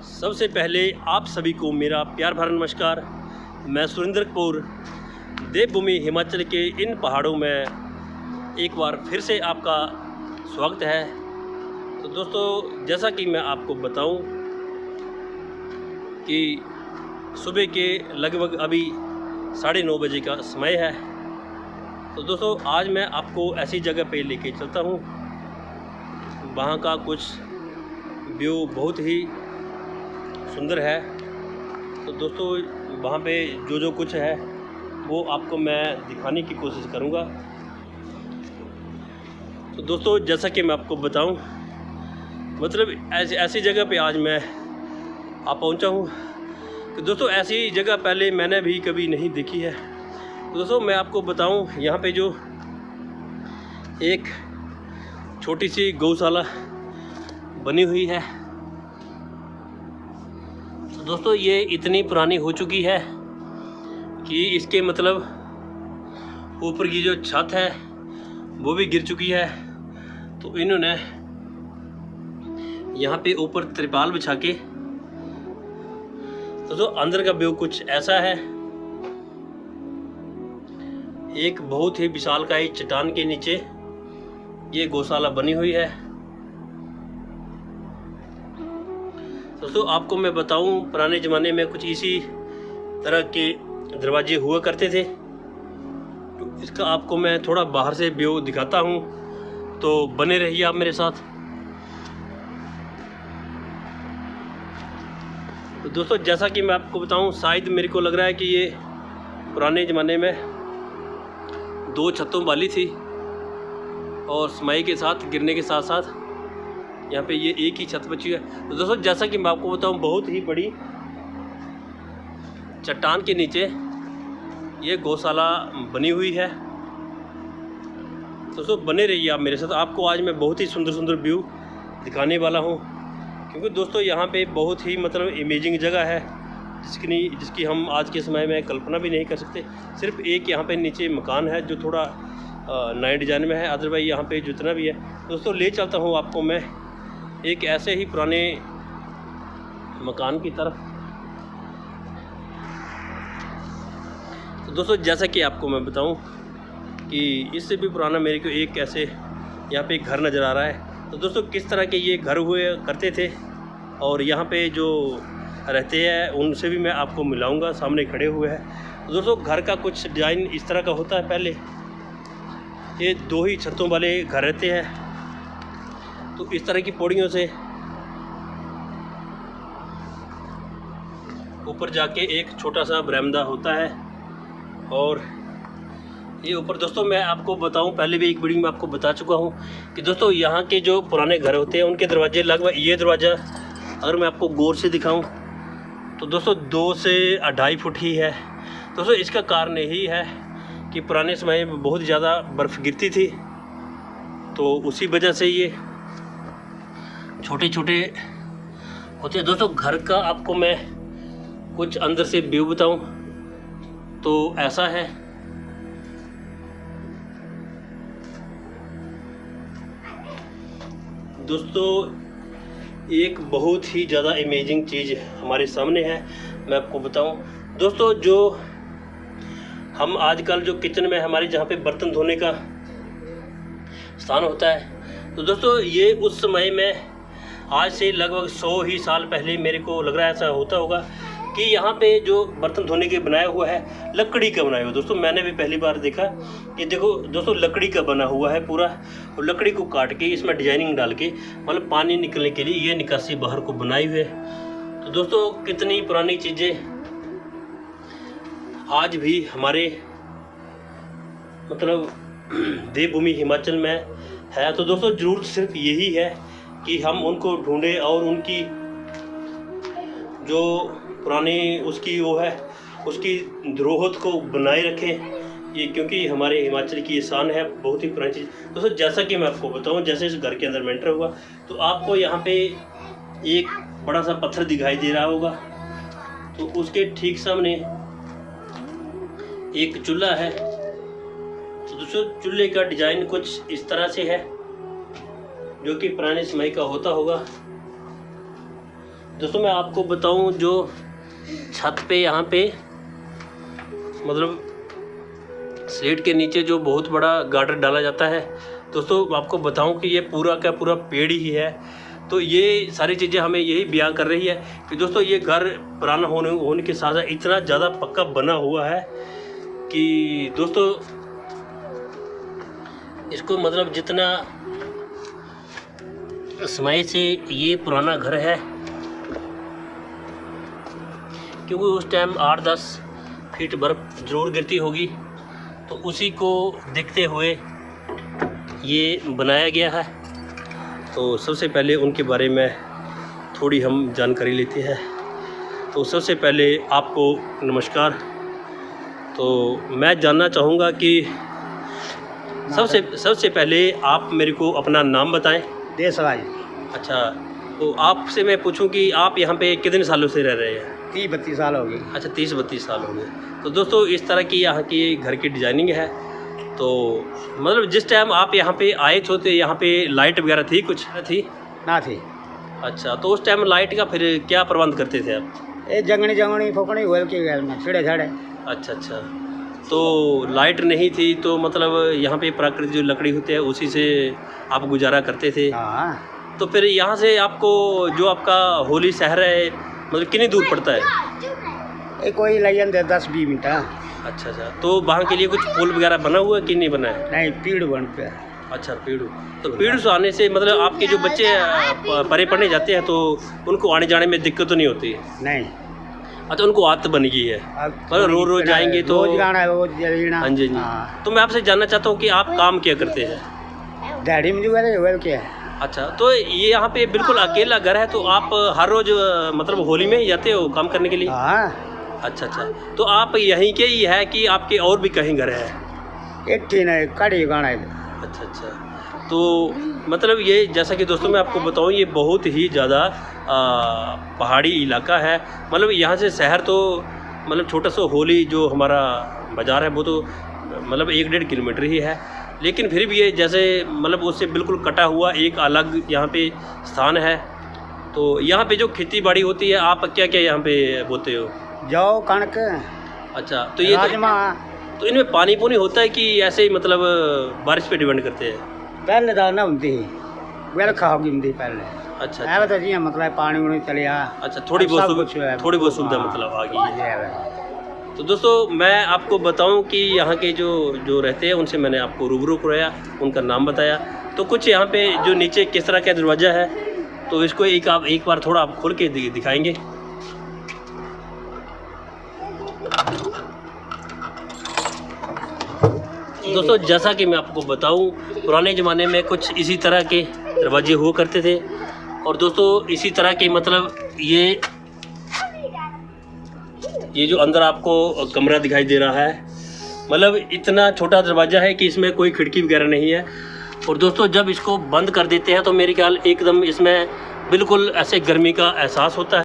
सबसे पहले आप सभी को मेरा प्यार भरा नमस्कार। मैं सुरेंद्र कपूर देवभूमि हिमाचल के इन पहाड़ों में एक बार फिर से आपका स्वागत है। तो दोस्तों, जैसा कि मैं आपको बताऊं कि सुबह के लगभग अभी 9:30 बजे का समय है। तो दोस्तों, आज मैं आपको ऐसी जगह पे लेके चलता हूं, वहाँ का कुछ व्यू बहुत ही सुंदर है। तो दोस्तों, वहाँ पे जो कुछ है वो आपको मैं दिखाने की कोशिश करूँगा। तो दोस्तों, जैसा कि मैं आपको बताऊं, मतलब ऐसी जगह पे आज मैं पहुंचा हूं कि दोस्तों ऐसी जगह पहले मैंने भी कभी नहीं देखी है। तो दोस्तों, मैं आपको बताऊं, यहाँ पे जो एक छोटी सी गौशाला बनी हुई है, तो दोस्तों ये इतनी पुरानी हो चुकी है कि इसके मतलब ऊपर की जो छत है वो भी गिर चुकी है। तो इन्होंने यहाँ पे ऊपर त्रिपाल बिछा के, तो अंदर का व्यू कुछ ऐसा है। एक बहुत ही विशालकाय चट्टान के नीचे ये गौशाला बनी हुई है। दोस्तों, आपको मैं बताऊं, पुराने ज़माने में कुछ इसी तरह के दरवाजे हुआ करते थे। तो इसका आपको मैं थोड़ा बाहर से व्यू दिखाता हूं, तो बने रहिए आप मेरे साथ। तो दोस्तों, जैसा कि मैं आपको बताऊं, शायद मेरे को लग रहा है कि ये पुराने ज़माने में 2 छतों वाली थी और समय के साथ गिरने के साथ साथ यहाँ पे ये एक ही छत बची है। तो दोस्तों, जैसा कि मैं आपको बताऊं, बहुत ही बड़ी चट्टान के नीचे ये गौशाला बनी हुई है। दोस्तों, बने रहिए आप मेरे साथ। आपको आज मैं बहुत ही सुंदर सुंदर व्यू दिखाने वाला हूँ, क्योंकि दोस्तों यहाँ पे बहुत ही मतलब इमेजिंग जगह है जिसकी हम आज के समय में कल्पना भी नहीं कर सकते। सिर्फ एक यहाँ पे नीचे मकान है जो थोड़ा नए डिजाइन में है, अदरवाइज यहाँ पे जितना भी है। दोस्तों, ले चलता हूँ आपको मैं एक ऐसे ही पुराने मकान की तरफ। तो दोस्तों, जैसा कि आपको मैं बताऊं कि इससे भी पुराना मेरे को एक ऐसे यहाँ पे एक घर नज़र आ रहा है। तो दोस्तों, किस तरह के ये घर हुए करते थे और यहाँ पे जो रहते हैं उनसे भी मैं आपको मिलाऊंगा, सामने खड़े हुए हैं। तो दोस्तों, घर का कुछ डिज़ाइन इस तरह का होता है। पहले ये 2 ही छतों वाले घर रहते हैं। तो इस तरह की पौड़ियों से ऊपर जाके एक छोटा सा बरामदा होता है। और ये ऊपर, दोस्तों मैं आपको बताऊं, पहले भी एक वीडियो में आपको बता चुका हूं कि दोस्तों यहाँ के जो पुराने घर होते हैं उनके दरवाजे लगभग, ये दरवाज़ा अगर मैं आपको गौर से दिखाऊं तो दोस्तों 2 से 2.5 फुट ही है। दोस्तों, इसका कारण यही है कि पुराने समय में बहुत ज़्यादा बर्फ़ गिरती थी, तो उसी वजह से ये छोटे छोटे होते हैं। दोस्तों, घर का आपको मैं कुछ अंदर से व्यू बताऊं तो ऐसा है। दोस्तों, एक बहुत ही ज़्यादा इमेजिंग चीज़ हमारे सामने है, मैं आपको बताऊं। दोस्तों, जो हम आजकल जो किचन में हमारे जहाँ पे बर्तन धोने का स्थान होता है, तो दोस्तों ये उस समय में आज से लगभग 100 ही साल पहले मेरे को लग रहा है ऐसा होता होगा कि यहाँ पे जो बर्तन धोने के बनाया हुआ है, लकड़ी का बनाया हुआ। दोस्तों, मैंने भी पहली बार देखा कि देखो दोस्तों, लकड़ी का बना हुआ है पूरा, और लकड़ी को काट के इसमें डिजाइनिंग डाल के मतलब पानी निकलने के लिए ये निकासी बाहर को बनाई हुई है। तो दोस्तों, कितनी पुरानी चीज़ें आज भी हमारे मतलब देवभूमि हिमाचल में है। तो दोस्तों, ज़रूरत सिर्फ यही है कि हम उनको ढूंढें और उनकी जो पुरानी उसकी वो है, उसकी धरोहर को बनाए रखें। ये क्योंकि हमारे हिमाचल की ये शान है, बहुत ही पुरानी चीज़। दोस्तों, जैसा कि मैं आपको बताऊं, जैसे इस घर के अंदर में एंटर हुआ तो आपको यहाँ पे एक बड़ा सा पत्थर दिखाई दे रहा होगा। तो उसके ठीक सामने एक चूल्हा है। तो दोस्तों, चूल्हे का डिज़ाइन कुछ इस तरह से है जो कि पुराने समय का होता होगा। दोस्तों मैं आपको बताऊं, जो छत पे यहाँ पे मतलब स्लेट के नीचे जो बहुत बड़ा गार्डर डाला जाता है, दोस्तों आपको बताऊं कि ये पूरा का पूरा पेड़ ही है। तो ये सारी चीज़ें हमें यही बयां कर रही है कि दोस्तों ये घर पुराना होने के साथ साथ इतना ज़्यादा पक्का बना हुआ है कि दोस्तों इसको मतलब जितना समय से ये पुराना घर है, क्योंकि उस टाइम 8-10 फीट बर्फ़ ज़रूर गिरती होगी, तो उसी को देखते हुए ये बनाया गया है। तो सबसे पहले उनके बारे में थोड़ी हम जानकारी लेते हैं। तो सबसे पहले आपको नमस्कार। तो मैं जानना चाहूँगा कि सबसे पहले आप मेरे को अपना नाम बताएं। देशराज। अच्छा, तो आपसे मैं पूछूं कि आप यहाँ पे कितने सालों से रह रहे हैं? 30-32 साल हो गए। अच्छा, 30-32 साल हो गए। तो दोस्तों इस तरह की यहाँ की घर की डिज़ाइनिंग है। तो मतलब जिस टाइम आप यहाँ पे आए थे तो यहाँ पे लाइट वगैरह थी, कुछ थी ना थी? अच्छा, तो उस टाइम लाइट का फिर क्या प्रबंध करते थे आप? ये जंगनी फुकनी हुए के घर में छिड़े छाड़े। अच्छा, तो लाइट नहीं थी तो मतलब यहाँ पे प्राकृतिक जो लकड़ी होती है उसी से आप गुजारा करते थे। हाँ। तो फिर यहाँ से आपको जो आपका होली शहर है मतलब कितनी दूर पड़ता है? ये कोई लगन दे 10-20 मिनट। अच्छा, तो वहाँ के लिए कुछ पुल वगैरह बना हुआ है कि नहीं बना है? नहीं, पीड़ बन पे। अच्छा, पीड़। तो पीड़ से आने से मतलब आपके जो बच्चे परे पढ़ने जाते हैं तो उनको आने जाने में दिक्कत तो नहीं होती? नहीं। अच्छा, उनको आदत बन गई है, मतलब रोज जाएंगे तो रोज जाना है, रोज जाना। हाँ जी। तो मैं आपसे जानना चाहता हूँ कि आप काम क्या करते हैं? दिहाड़ी में जो क्या है। अच्छा, तो ये यहाँ पे बिल्कुल अकेला घर है, तो आप हर रोज मतलब होली में ही जाते हो काम करने के लिए? हाँ। अच्छा, तो आप यहीं के ही है कि आपके और भी कहीं घर है? एक ठीक है, कड़ी गाना है। अच्छा, तो मतलब ये जैसा कि दोस्तों मैं आपको बताऊं, ये बहुत ही ज़्यादा पहाड़ी इलाका है। मतलब यहाँ से शहर तो मतलब छोटा सा होली जो हमारा बाज़ार है वो तो मतलब 1-1.5 किलोमीटर ही है, लेकिन फिर भी ये जैसे मतलब उससे बिल्कुल कटा हुआ एक अलग यहाँ पे स्थान है। तो यहाँ पे जो खेती बाड़ी होती है, आप क्या क्या यहाँ पे बोते हो? जौ, कणक। अच्छा, तो ये राजमा। तो इनमें पानी पुनी होता है कि ऐसे ही मतलब बारिश पे डिपेंड करते हैं? पहले तो ना होती वेलखा होगी पहले। अच्छा, तो जी मतलब पानी उनी चले। अच्छा, थोड़ी बहुत सुविधा मतलब आ गई है। तो दोस्तों मैं आपको बताऊं कि यहाँ के जो रहते हैं उनसे मैंने आपको रूबरू कराया, उनका नाम बताया। तो कुछ यहाँ पे जो नीचे किस तरह का दरवाज़ा है, तो इसको एक बार थोड़ा आप खोल के दिखाएंगे। दोस्तों जैसा कि मैं आपको बताऊं, पुराने ज़माने में कुछ इसी तरह के दरवाजे हुआ करते थे। और दोस्तों इसी तरह के मतलब ये जो अंदर आपको कमरा दिखाई दे रहा है, मतलब इतना छोटा दरवाज़ा है कि इसमें कोई खिड़की वगैरह नहीं है। और दोस्तों जब इसको बंद कर देते हैं तो मेरे ख्याल एकदम इसमें बिल्कुल ऐसे गर्मी का एहसास होता है।